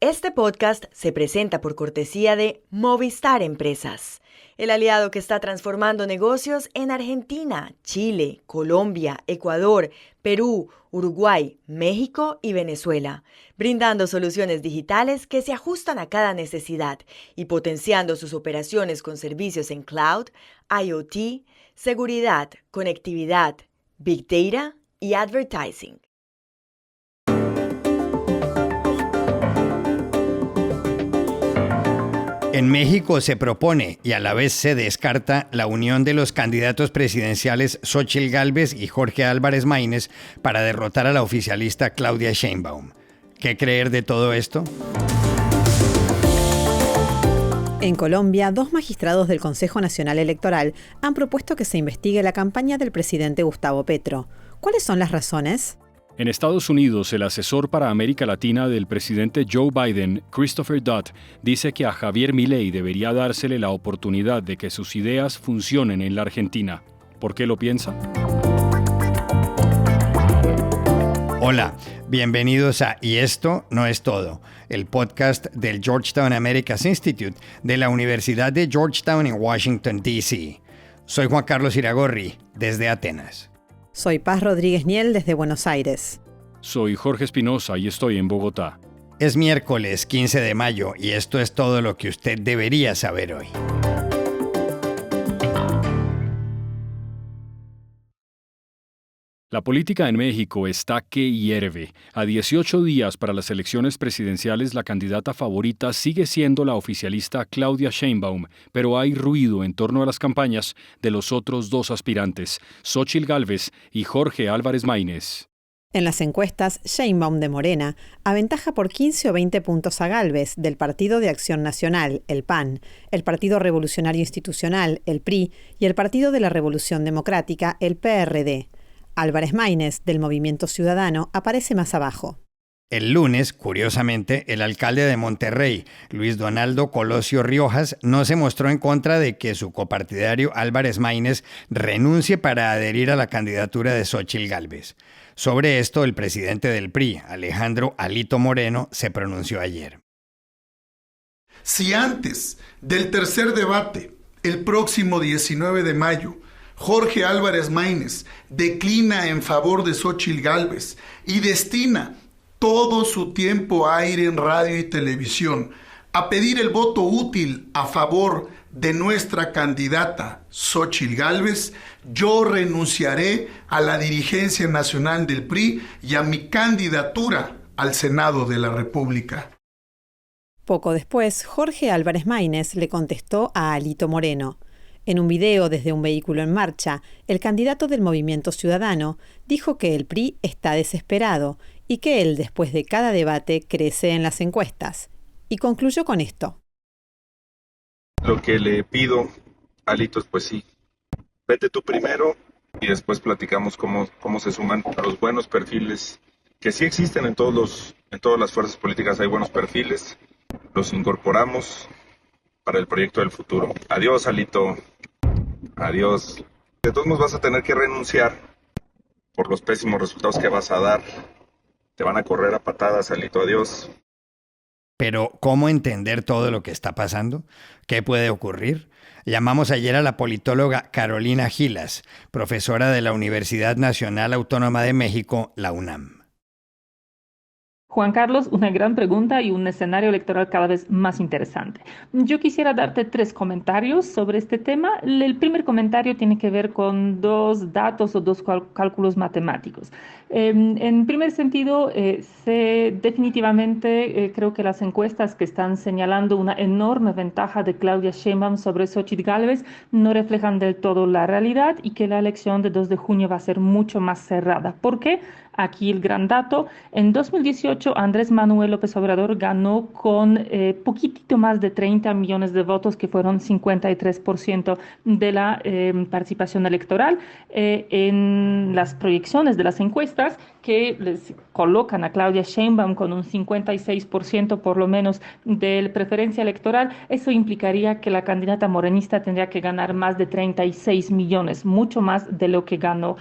Este podcast se presenta por cortesía de Movistar Empresas, el aliado que está transformando negocios en Argentina, Chile, Colombia, Ecuador, Perú, Uruguay, México y Venezuela, brindando soluciones digitales que se ajustan a cada necesidad y potenciando sus operaciones con servicios en cloud, IoT, seguridad, conectividad, Big Data y advertising. En México se propone y a la vez se descarta la unión de los candidatos presidenciales Xóchitl Gálvez y Jorge Álvarez Maínez para derrotar a la oficialista Claudia Sheinbaum. ¿Qué creer de todo esto? En Colombia, 2 magistrados del Consejo Nacional Electoral han propuesto que se investigue la campaña del presidente Gustavo Petro. ¿Cuáles son las razones? En Estados Unidos, el asesor para América Latina del presidente Joe Biden, Christopher Dodd, dice que a Javier Milei debería dársele la oportunidad de que sus ideas funcionen en la Argentina. ¿Por qué lo piensa? Hola, bienvenidos a Y esto no es todo, el podcast del Georgetown Americas Institute de la Universidad de Georgetown en Washington, D.C. Soy Juan Carlos Iragorri, desde Atenas. Soy Paz Rodríguez Niel desde Buenos Aires. Soy Jorge Espinosa y estoy en Bogotá. Es miércoles 15 de mayo y esto es todo lo que usted debería saber hoy. La política en México está que hierve. A 18 días para las elecciones presidenciales, la candidata favorita sigue siendo la oficialista Claudia Sheinbaum, pero hay ruido en torno a las campañas de los otros 2 aspirantes, Xóchitl Gálvez y Jorge Álvarez Maínez. En las encuestas, Sheinbaum de Morena aventaja por 15 o 20 puntos a Gálvez del Partido de Acción Nacional, el PAN, el Partido Revolucionario Institucional, el PRI, y el Partido de la Revolución Democrática, el PRD. Álvarez Maínez, del Movimiento Ciudadano, aparece más abajo. El lunes, curiosamente, el alcalde de Monterrey, Luis Donaldo Colosio Riojas, no se mostró en contra de que su copartidario Álvarez Maínez renuncie para adherir a la candidatura de Xóchitl Gálvez. Sobre esto, el presidente del PRI, Alejandro Alito Moreno, se pronunció ayer. Si antes del tercer debate, el próximo 19 de mayo, Jorge Álvarez Maínez declina en favor de Xóchitl Gálvez y destina todo su tiempo aire en radio y televisión a pedir el voto útil a favor de nuestra candidata Xóchitl Gálvez, yo renunciaré a la dirigencia nacional del PRI y a mi candidatura al Senado de la República. Poco después, Jorge Álvarez Maínez le contestó a Alito Moreno. En un video desde un vehículo en marcha, el candidato del Movimiento Ciudadano dijo que el PRI está desesperado y que él, después de cada debate, crece en las encuestas. Y concluyó con esto. Lo que le pido, Alito, es pues sí, vete tú primero y después platicamos cómo se suman los buenos perfiles que sí existen en todas las fuerzas políticas. Hay buenos perfiles, los incorporamos para el proyecto del futuro. Adiós, Alito. Adiós. De todos modos vas a tener que renunciar por los pésimos resultados que vas a dar. Te van a correr a patadas, Alito. Adiós. Pero, ¿cómo entender todo lo que está pasando? ¿Qué puede ocurrir? Llamamos ayer a la politóloga Carolina Gilas, profesora de la Universidad Nacional Autónoma de México, la UNAM. Juan Carlos, una gran pregunta y un escenario electoral cada vez más interesante. Yo quisiera darte 3 comentarios sobre este tema. El primer comentario tiene que ver con 2 datos o 2 cálculos matemáticos. En primer sentido, definitivamente creo que las encuestas que están señalando una enorme ventaja de Claudia Sheinbaum sobre Xóchitl Gálvez no reflejan del todo la realidad y que la elección de 2 de junio va a ser mucho más cerrada. ¿Por qué? Aquí el gran dato. En 2018, Andrés Manuel López Obrador ganó con poquitito más de 30 millones de votos, que fueron 53% de la participación electoral. En las proyecciones de las encuestas, encuestas que les colocan a Claudia Sheinbaum con un 56% por lo menos de preferencia electoral, eso implicaría que la candidata morenista tendría que ganar más de 36 millones, mucho más de lo que ganó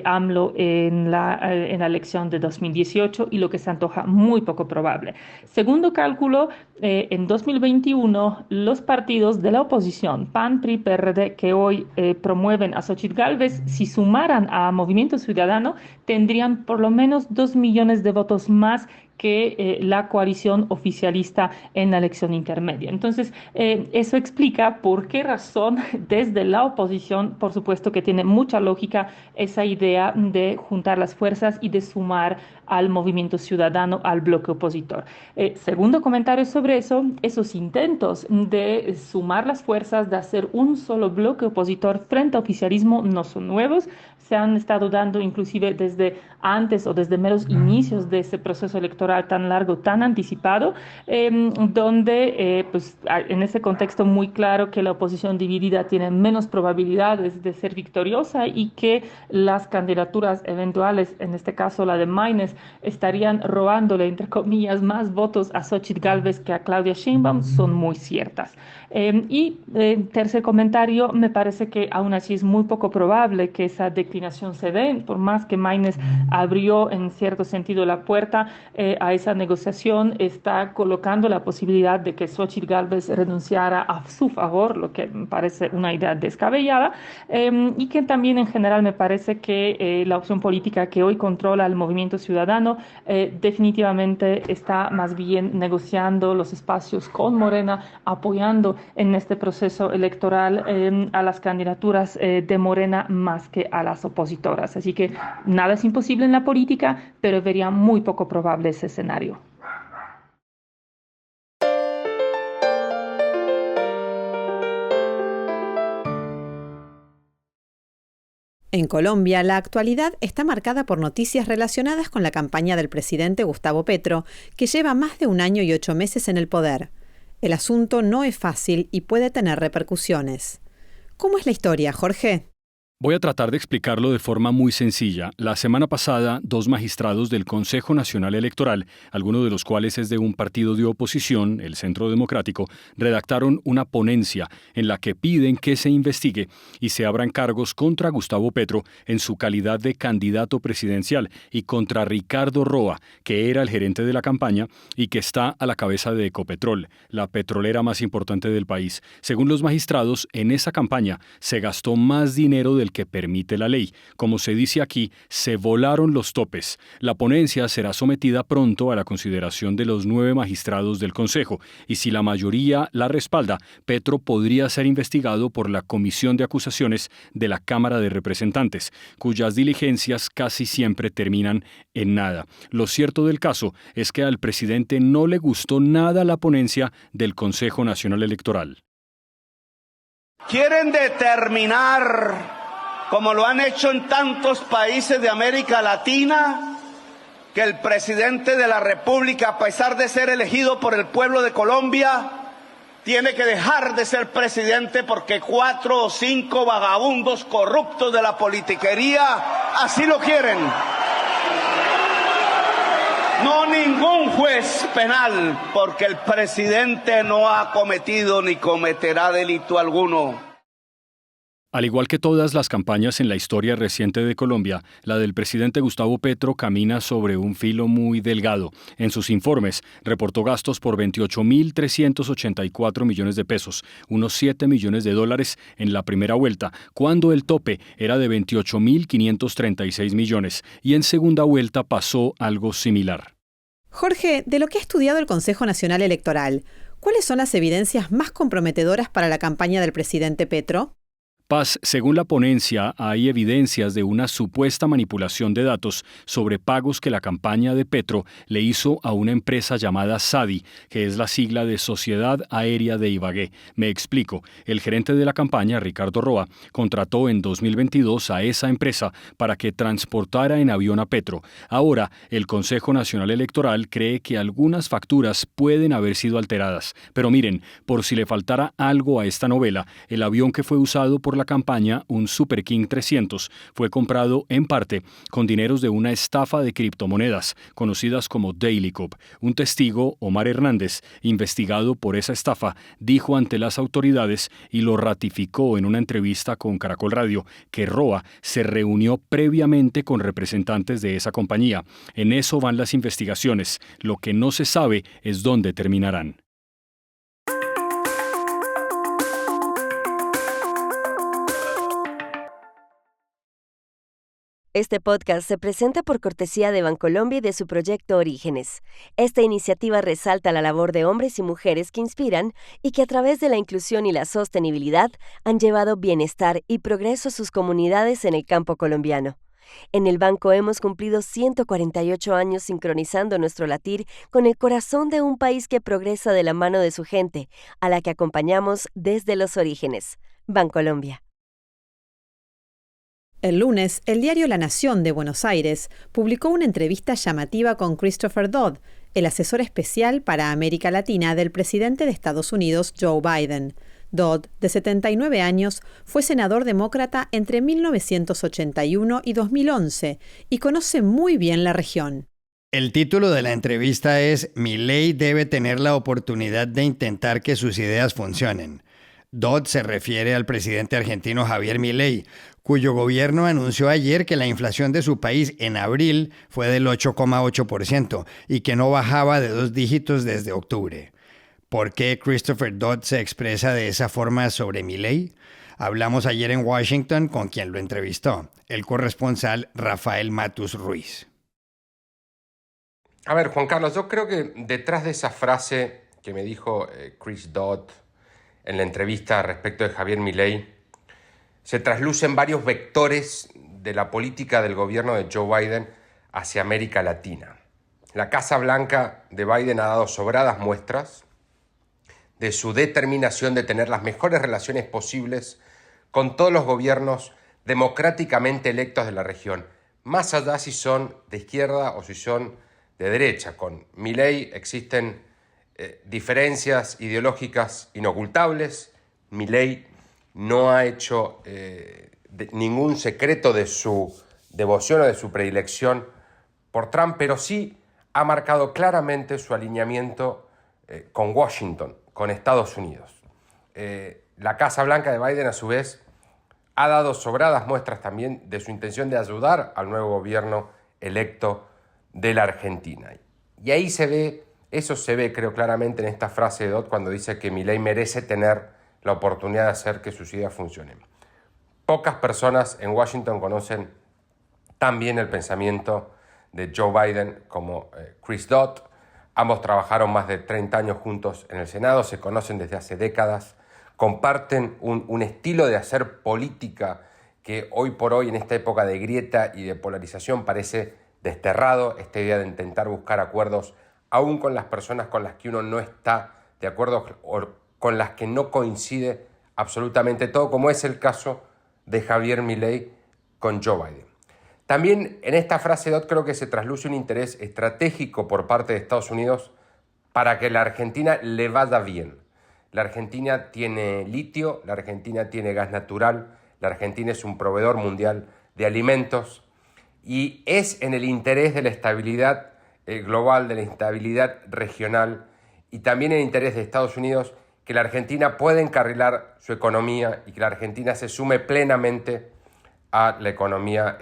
AMLO en la elección de 2018 y lo que se antoja muy poco probable. Segundo cálculo, en 2021 los partidos de la oposición, PAN, PRI, PRD, que hoy promueven a Xóchitl Gálvez, si sumaran a Movimiento Ciudadano, tendrían por lo menos 2 millones de votos más que la coalición oficialista en la elección intermedia. Entonces, eso explica por qué razón desde la oposición, por supuesto que tiene mucha lógica esa idea de juntar las fuerzas y de sumar al Movimiento Ciudadano, al bloque opositor. Segundo comentario sobre eso, esos intentos de sumar las fuerzas, de hacer un solo bloque opositor frente al oficialismo no son nuevos, se han estado dando inclusive desde antes o desde meros inicios de ese proceso electoral tan largo, tan anticipado, donde pues, en ese contexto muy claro que la oposición dividida tiene menos probabilidades de ser victoriosa y que las candidaturas eventuales, en este caso la de Maínez, estarían robándole, entre comillas, más votos a Xóchitl Gálvez que a Claudia Sheinbaum, son muy ciertas. Tercer comentario, me parece que aún así es muy poco probable que esa declinación se dé, por más que Maínez abrió en cierto sentido la puerta a esa negociación, está colocando la posibilidad de que Xóchitl Gálvez renunciara a su favor, lo que me parece una idea descabellada, y que también en general me parece que la opción política que hoy controla el Movimiento Ciudadano definitivamente está más bien negociando los espacios con Morena, apoyando en este proceso electoral a las candidaturas de Morena más que a las opositoras. Así que nada es imposible en la política, pero vería muy poco probable ese escenario. En Colombia, la actualidad está marcada por noticias relacionadas con la campaña del presidente Gustavo Petro, que lleva más de 1 año y 8 meses en el poder. El asunto no es fácil y puede tener repercusiones. ¿Cómo es la historia, Jorge? Voy a tratar de explicarlo de forma muy sencilla. La semana pasada, 2 magistrados del Consejo Nacional Electoral, alguno de los cuales es de un partido de oposición, el Centro Democrático, redactaron una ponencia en la que piden que se investigue y se abran cargos contra Gustavo Petro en su calidad de candidato presidencial y contra Ricardo Roa, que era el gerente de la campaña y que está a la cabeza de Ecopetrol, la petrolera más importante del país. Según los magistrados, en esa campaña se gastó más dinero del que permite la ley. Como se dice aquí, se volaron los topes. La ponencia será sometida pronto a la consideración de los 9 magistrados del Consejo, y si la mayoría la respalda, Petro podría ser investigado por la Comisión de Acusaciones de la Cámara de Representantes, cuyas diligencias casi siempre terminan en nada. Lo cierto del caso es que al presidente no le gustó nada la ponencia del Consejo Nacional Electoral. Quieren determinar, como lo han hecho en tantos países de América Latina, que el presidente de la República, a pesar de ser elegido por el pueblo de Colombia, tiene que dejar de ser presidente porque 4 o 5 vagabundos corruptos de la politiquería así lo quieren. No ningún juez penal, porque el presidente no ha cometido ni cometerá delito alguno. Al igual que todas las campañas en la historia reciente de Colombia, la del presidente Gustavo Petro camina sobre un filo muy delgado. En sus informes, reportó gastos por 28.384 millones de pesos, unos 7 millones de dólares en la primera vuelta, cuando el tope era de 28.536 millones, y en segunda vuelta pasó algo similar. Jorge, de lo que ha estudiado el Consejo Nacional Electoral, ¿cuáles son las evidencias más comprometedoras para la campaña del presidente Petro? Paz, según la ponencia, hay evidencias de una supuesta manipulación de datos sobre pagos que la campaña de Petro le hizo a una empresa llamada SADI, que es la sigla de Sociedad Aérea de Ibagué. Me explico. El gerente de la campaña, Ricardo Roa, contrató en 2022 a esa empresa para que transportara en avión a Petro. Ahora, el Consejo Nacional Electoral cree que algunas facturas pueden haber sido alteradas. Pero miren, por si le faltara algo a esta novela, el avión que fue usado por la campaña, un Super King 300 fue comprado en parte con dineros de una estafa de criptomonedas, conocidas como Daily Cop. Un testigo, Omar Hernández, investigado por esa estafa, dijo ante las autoridades y lo ratificó en una entrevista con Caracol Radio que Roa se reunió previamente con representantes de esa compañía. En eso van las investigaciones. Lo que no se sabe es dónde terminarán. Este podcast se presenta por cortesía de Bancolombia y de su proyecto Orígenes. Esta iniciativa resalta la labor de hombres y mujeres que inspiran y que a través de la inclusión y la sostenibilidad han llevado bienestar y progreso a sus comunidades en el campo colombiano. En el banco hemos cumplido 148 años sincronizando nuestro latir con el corazón de un país que progresa de la mano de su gente, a la que acompañamos desde los orígenes. Bancolombia. El lunes, el diario La Nación de Buenos Aires publicó una entrevista llamativa con Christopher Dodd, el asesor especial para América Latina del presidente de Estados Unidos, Joe Biden. Dodd, de 79 años, fue senador demócrata entre 1981 y 2011 y conoce muy bien la región. El título de la entrevista es «Milei debe tener la oportunidad de intentar que sus ideas funcionen». Dodd se refiere al presidente argentino Javier Milei, cuyo gobierno anunció ayer que la inflación de su país en abril fue del 8,8% y que no bajaba de 2 dígitos desde octubre. ¿Por qué Christopher Dodd se expresa de esa forma sobre Milei? Hablamos ayer en Washington con quien lo entrevistó, el corresponsal Rafael Matus Ruiz. A ver, Juan Carlos, yo creo que detrás de esa frase que me dijo Chris Dodd en la entrevista respecto de Javier Milei, se traslucen varios vectores de la política del gobierno de Joe Biden hacia América Latina. La Casa Blanca de Biden ha dado sobradas muestras de su determinación de tener las mejores relaciones posibles con todos los gobiernos democráticamente electos de la región, más allá si son de izquierda o si son de derecha. Con Milei existen diferencias ideológicas inocultables. Milei no ha hecho ningún secreto de su devoción o de su predilección por Trump, pero sí ha marcado claramente su alineamiento con Washington, con Estados Unidos. La Casa Blanca de Biden, a su vez, ha dado sobradas muestras también de su intención de ayudar al nuevo gobierno electo de la Argentina. Y ahí eso se ve, creo, claramente en esta frase de Dodd cuando dice que Milei merece tener la oportunidad de hacer que sus ideas funcionen. Pocas personas en Washington conocen tan bien el pensamiento de Joe Biden como Chris Dodd. Ambos trabajaron más de 30 años juntos en el Senado, se conocen desde hace décadas, comparten un estilo de hacer política que hoy por hoy, en esta época de grieta y de polarización, parece desterrado. Esta idea de intentar buscar acuerdos aún con las personas con las que uno no está de acuerdo o con las que no coincide absolutamente todo, como es el caso de Javier Milei con Joe Biden. También en esta frase Dodd creo que se trasluce un interés estratégico por parte de Estados Unidos para que la Argentina le vaya bien. La Argentina tiene litio, la Argentina tiene gas natural, la Argentina es un proveedor mundial de alimentos y es en el interés de la estabilidad global, de la estabilidad regional y también en el interés de Estados Unidos que la Argentina pueda encarrilar su economía y que la Argentina se sume plenamente a la economía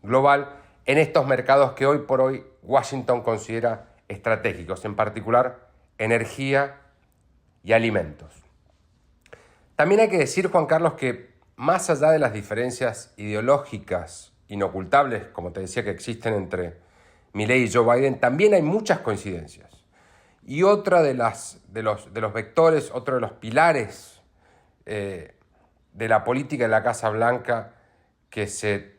global en estos mercados que hoy por hoy Washington considera estratégicos, en particular energía y alimentos. También hay que decir, Juan Carlos, que más allá de las diferencias ideológicas inocultables, como te decía, que existen entre Milei y Joe Biden, también hay muchas coincidencias. Y otra de los vectores, otro de los pilares de la política de la Casa Blanca que se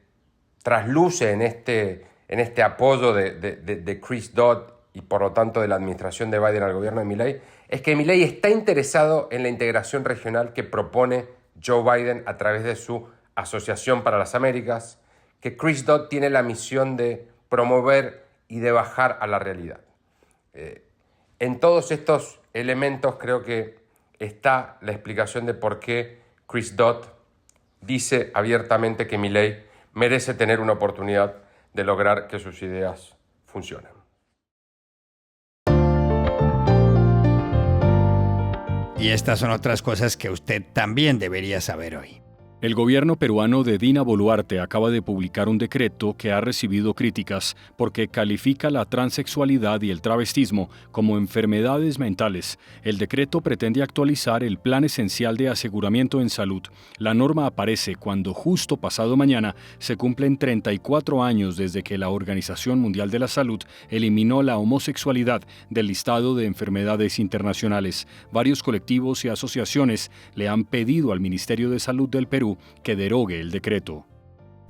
trasluce en este apoyo de Chris Dodd y por lo tanto de la administración de Biden al gobierno de Milei, es que Milei está interesado en la integración regional que propone Joe Biden a través de su Asociación para las Américas, que Chris Dodd tiene la misión de promover y de bajar a la realidad. En todos estos elementos creo que está la explicación de por qué Chris Dodd dice abiertamente que Milei merece tener una oportunidad de lograr que sus ideas funcionen. Y estas son otras cosas que usted también debería saber hoy. El gobierno peruano de Dina Boluarte acaba de publicar un decreto que ha recibido críticas porque califica la transexualidad y el travestismo como enfermedades mentales. El decreto pretende actualizar el Plan Esencial de Aseguramiento en Salud. La norma aparece cuando justo pasado mañana se cumplen 34 años desde que la Organización Mundial de la Salud eliminó la homosexualidad del listado de enfermedades internacionales. Varios colectivos y asociaciones le han pedido al Ministerio de Salud del Perú que derogue el decreto.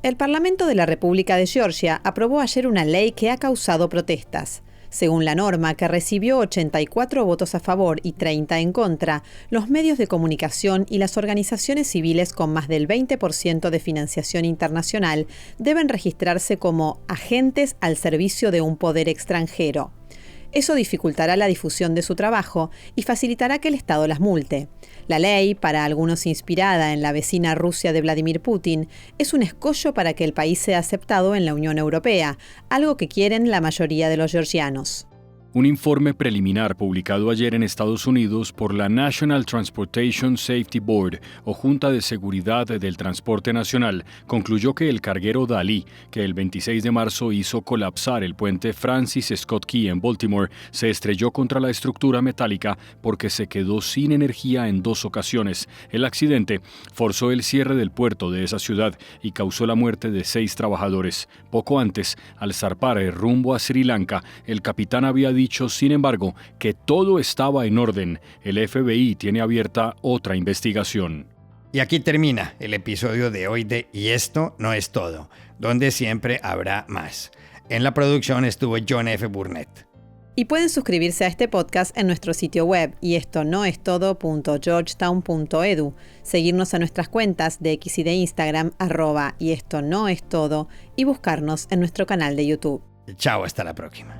El Parlamento de la República de Georgia aprobó ayer una ley que ha causado protestas. Según la norma, que recibió 84 votos a favor y 30 en contra, los medios de comunicación y las organizaciones civiles con más del 20% de financiación internacional deben registrarse como agentes al servicio de un poder extranjero. Eso dificultará la difusión de su trabajo y facilitará que el Estado las multe. La ley, para algunos inspirada en la vecina Rusia de Vladimir Putin, es un escollo para que el país sea aceptado en la Unión Europea, algo que quieren la mayoría de los georgianos. Un informe preliminar publicado ayer en Estados Unidos por la National Transportation Safety Board, o Junta de Seguridad del Transporte Nacional, concluyó que el carguero Dalí, que el 26 de marzo hizo colapsar el puente Francis Scott Key en Baltimore, se estrelló contra la estructura metálica porque se quedó sin energía en 2 ocasiones. El accidente forzó el cierre del puerto de esa ciudad y causó la muerte de 6 trabajadores. Poco antes, al zarpar rumbo a Sri Lanka, el capitán había dicho, sin embargo, que todo estaba en orden. El FBI tiene abierta otra investigación. Y aquí termina el episodio de hoy de Y esto no es todo, donde siempre habrá más. En la producción estuvo John F. Burnett. Y pueden suscribirse a este podcast en nuestro sitio web yestonoestodo.georgetown.edu, seguirnos a nuestras cuentas de X y de Instagram @yestonoestodo y buscarnos en nuestro canal de YouTube. Chao, hasta la próxima.